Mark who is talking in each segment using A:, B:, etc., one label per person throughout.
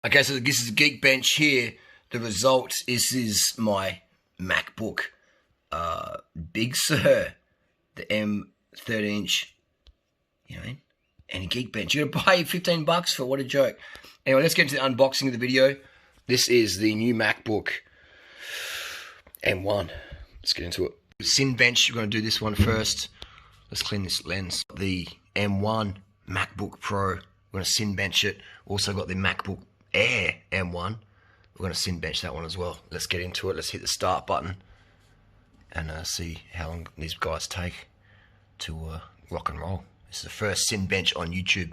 A: Okay, so this is Geekbench here. The results, this is my MacBook Big Sur, the M13-inch, you know, and a Geekbench. You're going to pay $15 for, what a joke. Anyway, let's get into the unboxing of the video. This is the new MacBook M1. Let's get into it. Cinebench, we're going to do this one first. Let's clean this lens. The M1 MacBook Pro, we're going to Cinebench it. Also got the MacBook Air M1. We're going to Cinebench that one as well. Let's get into it. Let's hit the start button and see how long these guys take to rock and roll. This is the first Cinebench on YouTube.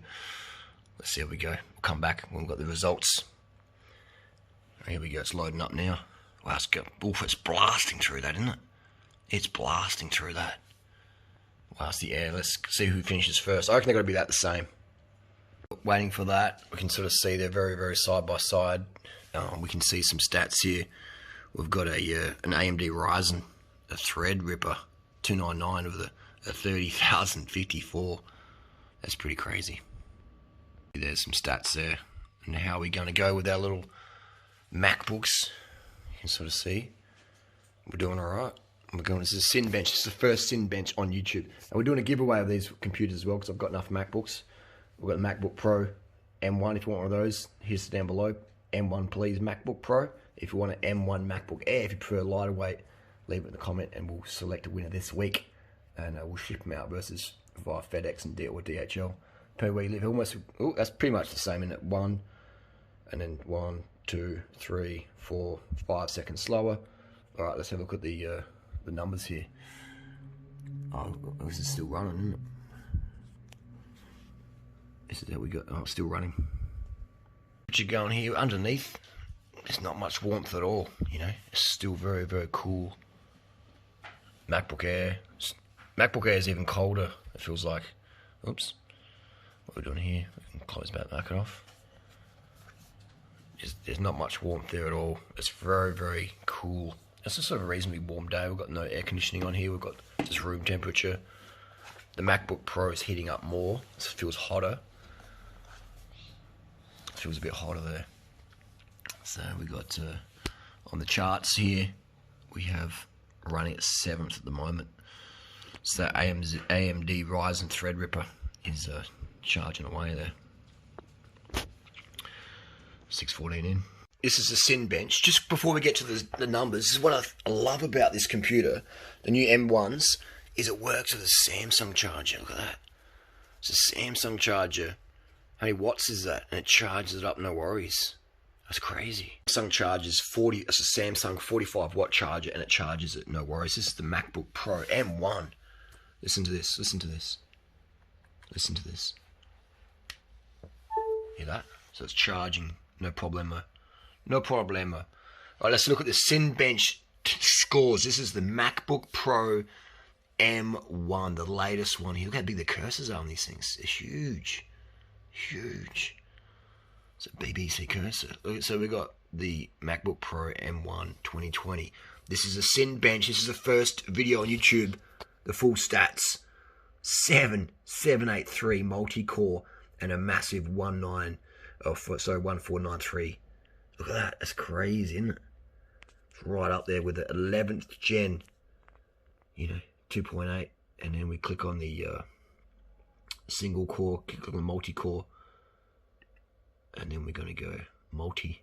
A: Let's see how we go. We'll come back when we've got the results. Here we go. It's loading up now. Wow, it's blasting through that, isn't it? It's blasting through that. Wow, it's the Air. Let's see who finishes first. I reckon they're going to be that the same. Waiting for that. We can sort of see they're very, very side by side. We can see some stats here. We've got an AMD Ryzen, a Threadripper 299 with a 30,054. That's pretty crazy. There's some stats there. And how are we going to go with our little MacBooks? You can sort of see we're doing all right. We're going. This is a Cinebench. This is the first Cinebench on YouTube, and we're doing a giveaway of these computers as well because I've got enough MacBooks. We've got the MacBook Pro M1. If you want one of those, here's down below. M1 please, MacBook Pro. If you want an M1 MacBook Air, if you prefer lighter weight, leave it in the comment, and we'll select a winner this week, and we'll ship them out versus via FedEx and or DHL. Per where you live, almost. Oh, that's pretty much the same, isn't it? One, and then 1, 2, 3, 4, 5 seconds slower. All right, let's have a look at the numbers here. Oh, this is still running, isn't it? This is how we got. Oh, it's still running. What you going here underneath? There's not much warmth at all. You know, it's still very, very cool. MacBook Air. MacBook Air is even colder. It feels like. Oops. What we're doing here? We can close back it off. There's not much warmth there at all. It's very, very cool. It's a sort of reasonably warm day. We've got no air conditioning on here. We've got just room temperature. The MacBook Pro is heating up more. It feels hotter. It feels a bit hotter there. So we got on the charts here, we have running at 7th at the moment. So that AMD Ryzen Threadripper is charging away there. 6:14 in. This is a Cinebench. Just before we get to the numbers, this is what I love about this computer, the new M1s, is it works with a Samsung charger. Look at that. It's a Samsung charger. How many watts is that? And it charges it up, no worries. That's crazy. Samsung charges 40, it's a Samsung 45 watt charger and it charges it, no worries. This is the MacBook Pro M1. Listen to this, listen to this. Listen to this. Hear that? So it's charging, no problemo. No problemo. All right, let's look at the Cinebench scores. This is the MacBook Pro M1, the latest one here. Look how big the cursors are on these things. They're huge. Huge. It's a BBC cursor. So we got the MacBook Pro M1 2020. This is a Cinebench. This is the first video on YouTube. The full stats. 783 multi-core and a massive 1493. Look at that. That's crazy, isn't it? It's right up there with the 11th gen. You know, 2.8. And then we click on the single core, click on the multi-core. And then we're going to go multi.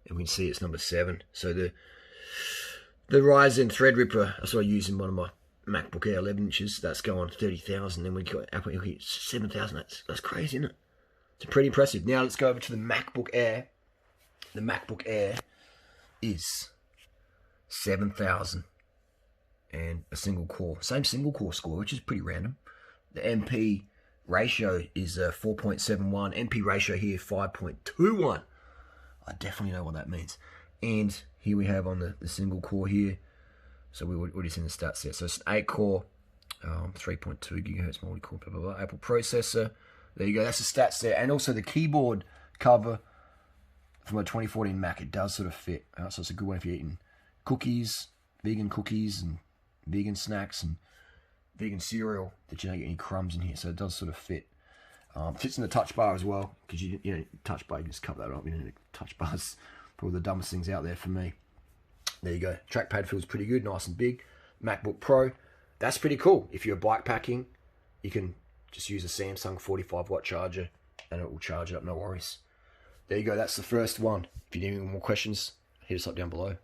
A: And we can see it's number 7. So the Ryzen Threadripper, that's what I use in one of my MacBook Air 11 inches. That's going 30,000. Then we got Apple 7,000. That's crazy, isn't it? It's pretty impressive. Now let's go over to the MacBook Air. The MacBook Air is 7,000 and a single core. Same single core score, which is pretty random. The MP ratio is 4.71. MP ratio here 5.21. I definitely know what that means. And here we have on the single core here. So we already seen the stats there. So it's an 8 core, 3.2 gigahertz multi-core, blah, blah, blah. Apple processor. There you go. That's the stats there. And also the keyboard cover from a 2014 Mac. It does sort of fit. So it's a good one if you're eating cookies, vegan cookies, and vegan snacks, and vegan cereal, that you don't get any crumbs in here. So it does sort of fit. Fits in the touch bar as well, because you know, touch bar, you just cover that up. You know, touch bar's probably the dumbest things out there for me. There you go. Trackpad feels pretty good, nice and big. MacBook Pro, that's pretty cool. If you're bike packing, you can just use a Samsung 45-watt charger and it will charge it up, no worries. There you go, that's the first one. If you need any more questions, hit us up down below.